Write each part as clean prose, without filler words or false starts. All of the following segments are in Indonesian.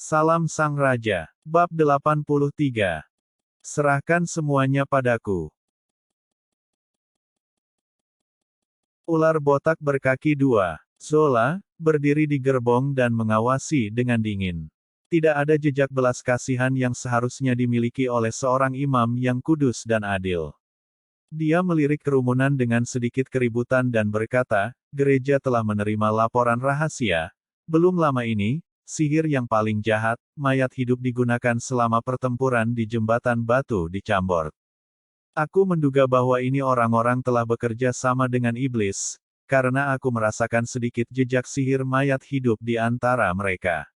Salam Sang Raja. Bab 83. Serahkan semuanya padaku. Ular botak berkaki dua. Zola, berdiri di gerbong dan mengawasi dengan dingin. Tidak ada jejak belas kasihan yang seharusnya dimiliki oleh seorang imam yang kudus dan adil. Dia melirik kerumunan dengan sedikit keributan dan berkata, gereja telah menerima laporan rahasia. Belum lama ini, sihir yang paling jahat, mayat hidup digunakan selama pertempuran di jembatan batu di Chambord. Aku menduga bahwa ini orang-orang telah bekerja sama dengan iblis, karena aku merasakan sedikit jejak sihir mayat hidup di antara mereka.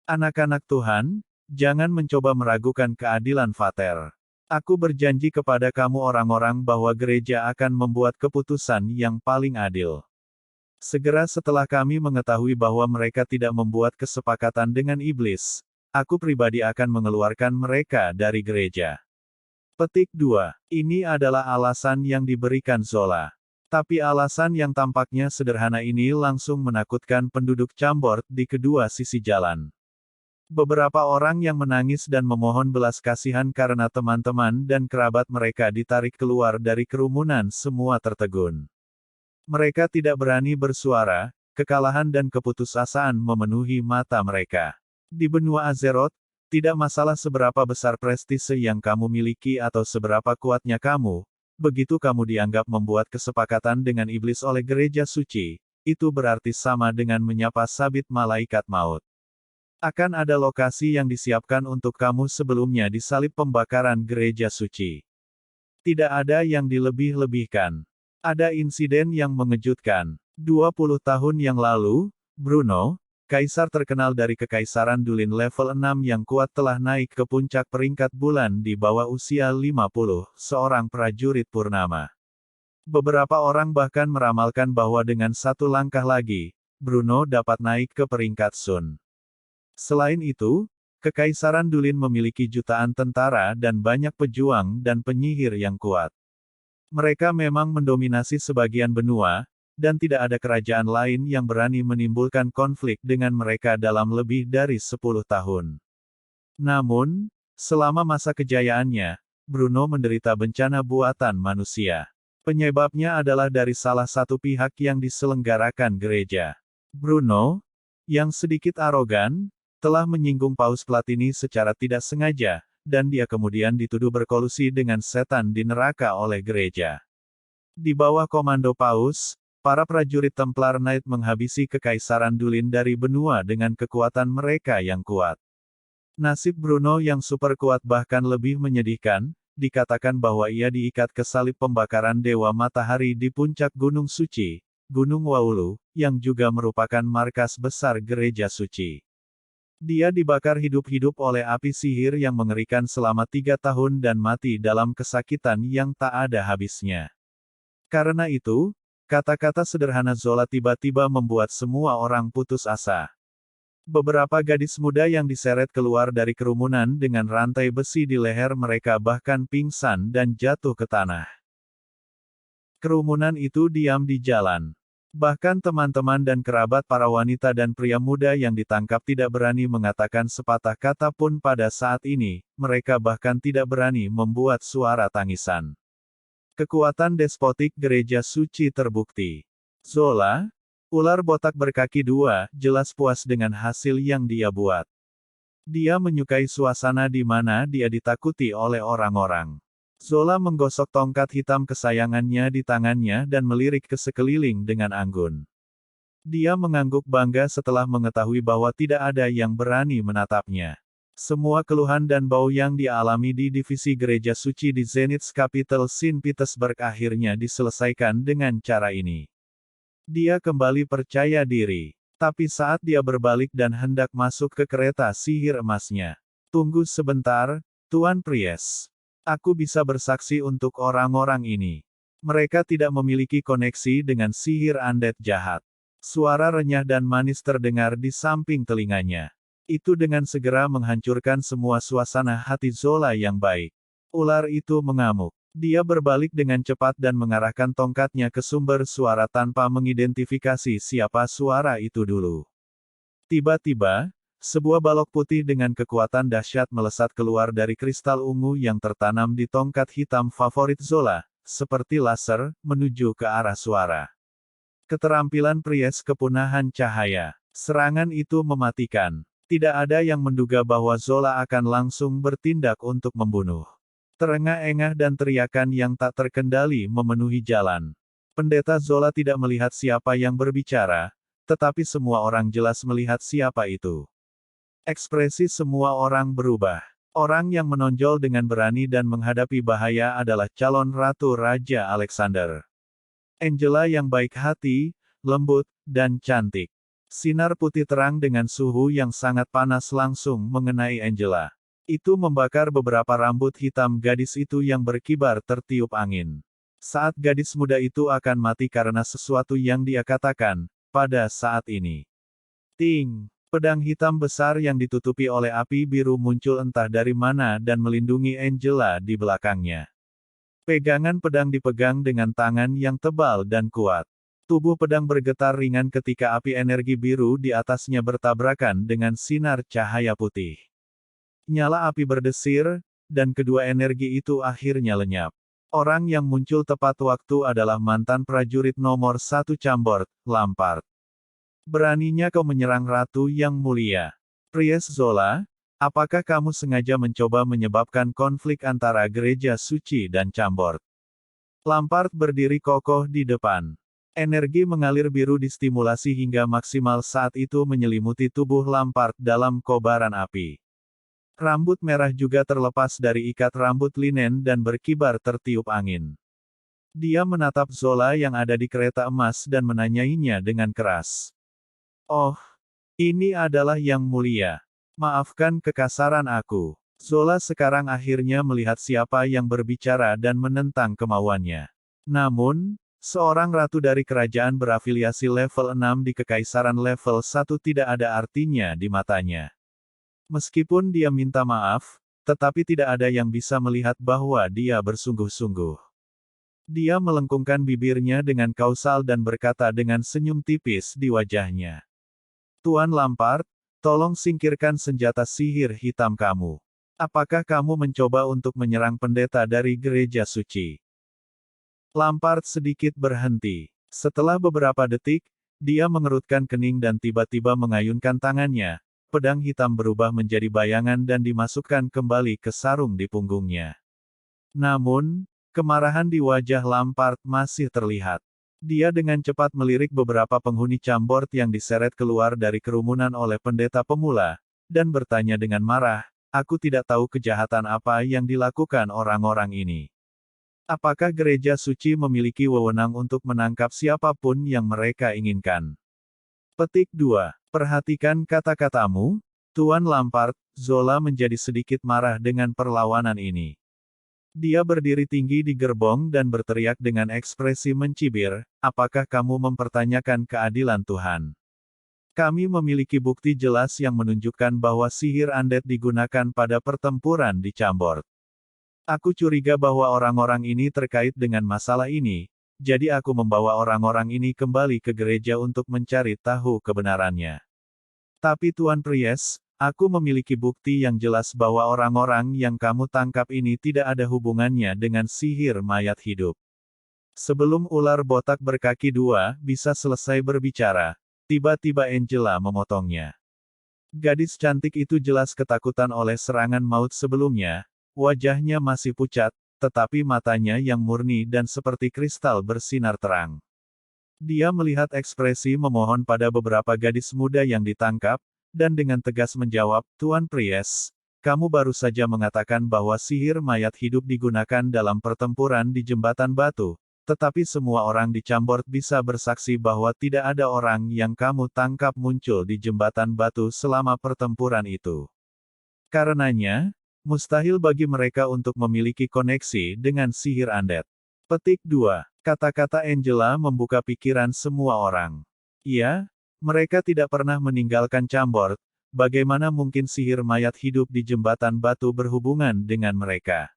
Anak-anak Tuhan, jangan mencoba meragukan keadilan Vater. Aku berjanji kepada kamu orang-orang bahwa gereja akan membuat keputusan yang paling adil. Segera setelah kami mengetahui bahwa mereka tidak membuat kesepakatan dengan iblis, aku pribadi akan mengeluarkan mereka dari gereja. Petik 2. Ini adalah alasan yang diberikan Zola. Tapi alasan yang tampaknya sederhana ini langsung menakutkan penduduk Chambord di kedua sisi jalan. Beberapa orang yang menangis dan memohon belas kasihan karena teman-teman dan kerabat mereka ditarik keluar dari kerumunan semua tertegun. Mereka tidak berani bersuara, kekalahan dan keputusasaan memenuhi mata mereka. Di benua Azeroth, tidak masalah seberapa besar prestise yang kamu miliki atau seberapa kuatnya kamu, begitu kamu dianggap membuat kesepakatan dengan iblis oleh gereja suci, itu berarti sama dengan menyapa sabit malaikat maut. Akan ada lokasi yang disiapkan untuk kamu sebelumnya di salib pembakaran gereja suci. Tidak ada yang dilebih-lebihkan. Ada insiden yang mengejutkan. 20 tahun yang lalu, Bruno, kaisar terkenal dari Kekaisaran Dulin level 6 yang kuat telah naik ke puncak peringkat bulan di bawah usia 50, seorang prajurit purnama. Beberapa orang bahkan meramalkan bahwa dengan satu langkah lagi, Bruno dapat naik ke peringkat Sun. Selain itu, Kekaisaran Dulin memiliki jutaan tentara dan banyak pejuang dan penyihir yang kuat. Mereka memang mendominasi sebagian benua, dan tidak ada kerajaan lain yang berani menimbulkan konflik dengan mereka dalam lebih dari 10 tahun. Namun, selama masa kejayaannya, Bruno menderita bencana buatan manusia. Penyebabnya adalah dari salah satu pihak yang diselenggarakan gereja. Bruno, yang sedikit arogan, telah menyinggung Paus Platini secara tidak sengaja, dan dia kemudian dituduh berkolusi dengan setan di neraka oleh gereja. Di bawah komando Paus, para prajurit Templar Knight menghabisi Kekaisaran Dulin dari benua dengan kekuatan mereka yang kuat. Nasib Bruno yang super kuat bahkan lebih menyedihkan, dikatakan bahwa ia diikat ke salib pembakaran Dewa Matahari di puncak Gunung Suci, Gunung Waulu, yang juga merupakan markas besar gereja suci. Dia dibakar hidup-hidup oleh api sihir yang mengerikan selama 3 tahun dan mati dalam kesakitan yang tak ada habisnya. Karena itu, kata-kata sederhana Zola tiba-tiba membuat semua orang putus asa. Beberapa gadis muda yang diseret keluar dari kerumunan dengan rantai besi di leher mereka bahkan pingsan dan jatuh ke tanah. Kerumunan itu diam di jalan. Bahkan teman-teman dan kerabat para wanita dan pria muda yang ditangkap tidak berani mengatakan sepatah kata pun pada saat ini, mereka bahkan tidak berani membuat suara tangisan. Kekuatan despotik gereja suci terbukti. Zola, ular botak berkaki dua, jelas puas dengan hasil yang dia buat. Dia menyukai suasana di mana dia ditakuti oleh orang-orang. Zola menggosok tongkat hitam kesayangannya di tangannya dan melirik ke sekeliling dengan anggun. Dia mengangguk bangga setelah mengetahui bahwa tidak ada yang berani menatapnya. Semua keluhan dan bau yang dia alami di divisi gereja suci di Zenith's Capital St. Petersburg akhirnya diselesaikan dengan cara ini. Dia kembali percaya diri. Tapi saat dia berbalik dan hendak masuk ke kereta sihir emasnya. Tunggu sebentar, Tuan Pries. Aku bisa bersaksi untuk orang-orang ini. Mereka tidak memiliki koneksi dengan sihir undead jahat. Suara renyah dan manis terdengar di samping telinganya. Itu dengan segera menghancurkan semua suasana hati Zola yang baik. Ular itu mengamuk. Dia berbalik dengan cepat dan mengarahkan tongkatnya ke sumber suara tanpa mengidentifikasi siapa suara itu dulu. Tiba-tiba, Sebuah balok putih dengan kekuatan dahsyat melesat keluar dari kristal ungu yang tertanam di tongkat hitam favorit Zola, seperti laser, menuju ke arah suara. Keterampilan Priest kepunahan cahaya. Serangan itu mematikan. Tidak ada yang menduga bahwa Zola akan langsung bertindak untuk membunuh. Terengah-engah dan teriakan yang tak terkendali memenuhi jalan. Pendeta Zola tidak melihat siapa yang berbicara, tetapi semua orang jelas melihat siapa itu. Ekspresi semua orang berubah. Orang yang menonjol dengan berani dan menghadapi bahaya adalah calon Ratu Raja Alexander. Angela yang baik hati, lembut, dan cantik. Sinar putih terang dengan suhu yang sangat panas langsung mengenai Angela. Itu membakar beberapa rambut hitam gadis itu yang berkibar tertiup angin. Saat gadis muda itu akan mati karena sesuatu yang dia katakan, pada saat ini. Ting! Pedang hitam besar yang ditutupi oleh api biru muncul entah dari mana dan melindungi Angela di belakangnya. Pegangan pedang dipegang dengan tangan yang tebal dan kuat. Tubuh pedang bergetar ringan ketika api energi biru di atasnya bertabrakan dengan sinar cahaya putih. Nyala api berdesir, dan kedua energi itu akhirnya lenyap. Orang yang muncul tepat waktu adalah mantan prajurit nomor 1 Chambord, Lampard. Beraninya kau menyerang Ratu yang mulia. Priest Zola, apakah kamu sengaja mencoba menyebabkan konflik antara gereja suci dan Chambord? Lampard berdiri kokoh di depan. Energi mengalir biru distimulasi hingga maksimal saat itu menyelimuti tubuh Lampard dalam kobaran api. Rambut merah juga terlepas dari ikat rambut linen dan berkibar tertiup angin. Dia menatap Zola yang ada di kereta emas dan menanyainya dengan keras. Oh, ini adalah yang mulia. Maafkan kekasaran aku. Zola sekarang akhirnya melihat siapa yang berbicara dan menentang kemauannya. Namun, seorang ratu dari kerajaan berafiliasi level 6 di kekaisaran level 1 tidak ada artinya di matanya. Meskipun dia minta maaf, tetapi tidak ada yang bisa melihat bahwa dia bersungguh-sungguh. Dia melengkungkan bibirnya dengan kausal dan berkata dengan senyum tipis di wajahnya. Tuan Lampard, tolong singkirkan senjata sihir hitam kamu. Apakah kamu mencoba untuk menyerang pendeta dari gereja suci? Lampard sedikit berhenti. Setelah beberapa detik, dia mengerutkan kening dan tiba-tiba mengayunkan tangannya. Pedang hitam berubah menjadi bayangan dan dimasukkan kembali ke sarung di punggungnya. Namun, kemarahan di wajah Lampard masih terlihat. Dia dengan cepat melirik beberapa penghuni Chambord yang diseret keluar dari kerumunan oleh pendeta pemula, dan bertanya dengan marah, aku tidak tahu kejahatan apa yang dilakukan orang-orang ini. Apakah gereja suci memiliki wewenang untuk menangkap siapapun yang mereka inginkan? Petik 2. Perhatikan kata-katamu, Tuan Lampard. Zola menjadi sedikit marah dengan perlawanan ini. Dia berdiri tinggi di gerbong dan berteriak dengan ekspresi mencibir, apakah kamu mempertanyakan keadilan Tuhan? Kami memiliki bukti jelas yang menunjukkan bahwa sihir undead digunakan pada pertempuran di Chambord. Aku curiga bahwa orang-orang ini terkait dengan masalah ini, jadi aku membawa orang-orang ini kembali ke gereja untuk mencari tahu kebenarannya. Tapi Tuan Priest, aku memiliki bukti yang jelas bahwa orang-orang yang kamu tangkap ini tidak ada hubungannya dengan sihir mayat hidup. Sebelum ular botak berkaki 2 bisa selesai berbicara, tiba-tiba Angela memotongnya. Gadis cantik itu jelas ketakutan oleh serangan maut sebelumnya, wajahnya masih pucat, tetapi matanya yang murni dan seperti kristal bersinar terang. Dia melihat ekspresi memohon pada beberapa gadis muda yang ditangkap, dan dengan tegas menjawab, Tuan Priest, kamu baru saja mengatakan bahwa sihir mayat hidup digunakan dalam pertempuran di Jembatan Batu, tetapi semua orang di Chambord bisa bersaksi bahwa tidak ada orang yang kamu tangkap muncul di Jembatan Batu selama pertempuran itu. Karenanya, mustahil bagi mereka untuk memiliki koneksi dengan sihir undead. Petik 2. Kata-kata Angela membuka pikiran semua orang. Iya, mereka tidak pernah meninggalkan Chambord, bagaimana mungkin sihir mayat hidup di Jembatan Batu berhubungan dengan mereka?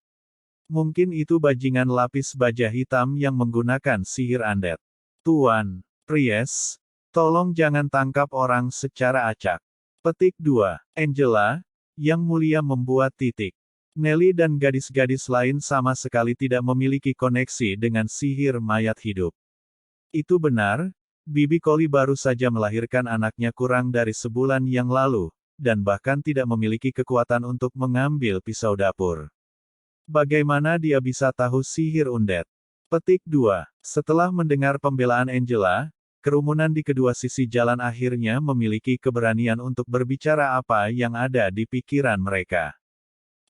Mungkin itu bajingan lapis baja hitam yang menggunakan sihir undead. Tuan Priest, tolong jangan tangkap orang secara acak. Petik 2. Angela, yang mulia membuat titik. Nelly dan gadis-gadis lain sama sekali tidak memiliki koneksi dengan sihir mayat hidup. Itu benar, Bibi Koli baru saja melahirkan anaknya kurang dari sebulan yang lalu, dan bahkan tidak memiliki kekuatan untuk mengambil pisau dapur. Bagaimana dia bisa tahu sihir undead? Petik 2. Setelah mendengar pembelaan Angela, kerumunan di kedua sisi jalan akhirnya memiliki keberanian untuk berbicara apa yang ada di pikiran mereka.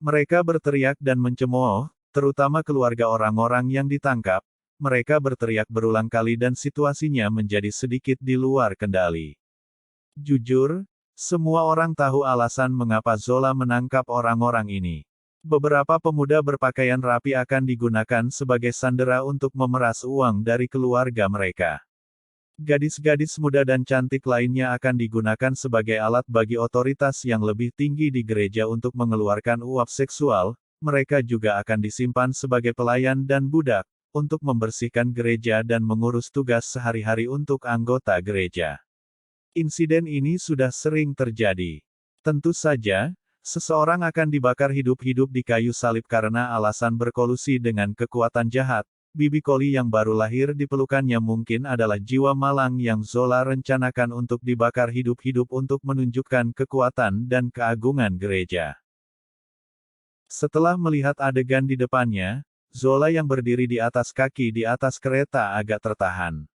Mereka berteriak dan mencemooh, terutama keluarga orang-orang yang ditangkap. Mereka berteriak berulang kali dan situasinya menjadi sedikit di luar kendali. Jujur, semua orang tahu alasan mengapa Zola menangkap orang-orang ini. Beberapa pemuda berpakaian rapi akan digunakan sebagai sandera untuk memeras uang dari keluarga mereka. Gadis-gadis muda dan cantik lainnya akan digunakan sebagai alat bagi otoritas yang lebih tinggi di gereja untuk mengeluarkan uap seksual. Mereka juga akan disimpan sebagai pelayan dan budak, untuk membersihkan gereja dan mengurus tugas sehari-hari untuk anggota gereja. Insiden ini sudah sering terjadi. Tentu saja, seseorang akan dibakar hidup-hidup di kayu salib karena alasan berkolusi dengan kekuatan jahat. Bibi Koli yang baru lahir di pelukannya mungkin adalah jiwa malang yang Zola rencanakan untuk dibakar hidup-hidup untuk menunjukkan kekuatan dan keagungan gereja. Setelah melihat adegan di depannya, Zola yang berdiri di atas kaki di atas kereta agak tertahan.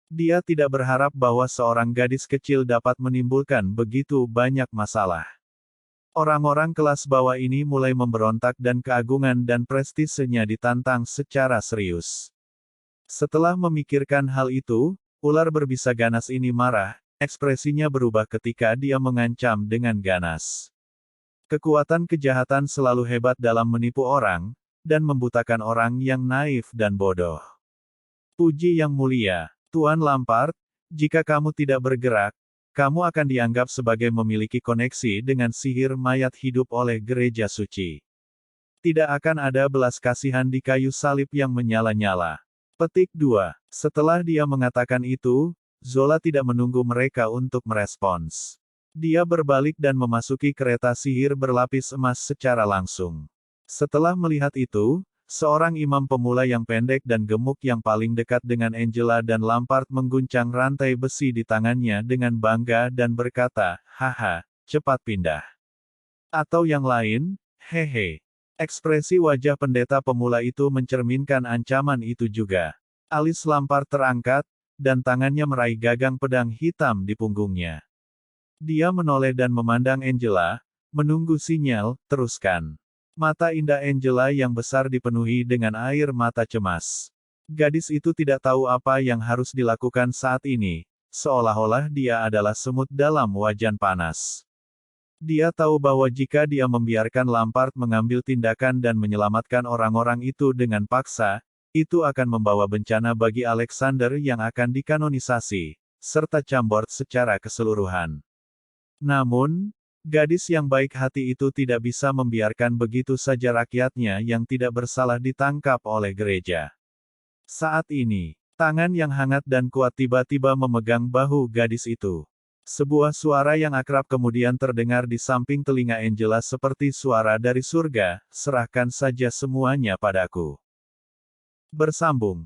Dia tidak berharap bahwa seorang gadis kecil dapat menimbulkan begitu banyak masalah. Orang-orang kelas bawah ini mulai memberontak dan keagungan dan prestisenya ditantang secara serius. Setelah memikirkan hal itu, ular berbisa ganas ini marah, ekspresinya berubah ketika dia mengancam dengan ganas. Kekuatan kejahatan selalu hebat dalam menipu orang, dan membutakan orang yang naif dan bodoh. Puji yang mulia, Tuan Lampard, jika kamu tidak bergerak, kamu akan dianggap sebagai memiliki koneksi dengan sihir mayat hidup oleh gereja suci. Tidak akan ada belas kasihan di kayu salib yang menyala-nyala. Petik 2. Setelah dia mengatakan itu, Zola tidak menunggu mereka untuk merespons. Dia berbalik dan memasuki kereta sihir berlapis emas secara langsung. Setelah melihat itu, seorang imam pemula yang pendek dan gemuk yang paling dekat dengan Angela dan Lampard mengguncang rantai besi di tangannya dengan bangga dan berkata, "Haha, cepat pindah." Atau yang lain, "Hehe." Ekspresi wajah pendeta pemula itu mencerminkan ancaman itu juga. Alis Lampard terangkat, dan tangannya meraih gagang pedang hitam di punggungnya. Dia menoleh dan memandang Angela, menunggu sinyal, "Teruskan." Mata indah Angela yang besar dipenuhi dengan air mata cemas. Gadis itu tidak tahu apa yang harus dilakukan saat ini, seolah-olah dia adalah semut dalam wajan panas. Dia tahu bahwa jika dia membiarkan Lampard mengambil tindakan dan menyelamatkan orang-orang itu dengan paksa, itu akan membawa bencana bagi Alexander yang akan dikanonisasi, serta Chambord secara keseluruhan. Namun, gadis yang baik hati itu tidak bisa membiarkan begitu saja rakyatnya yang tidak bersalah ditangkap oleh gereja. Saat ini, tangan yang hangat dan kuat tiba-tiba memegang bahu gadis itu. Sebuah suara yang akrab kemudian terdengar di samping telinga Angela seperti suara dari surga, "Serahkan saja semuanya padaku." Bersambung.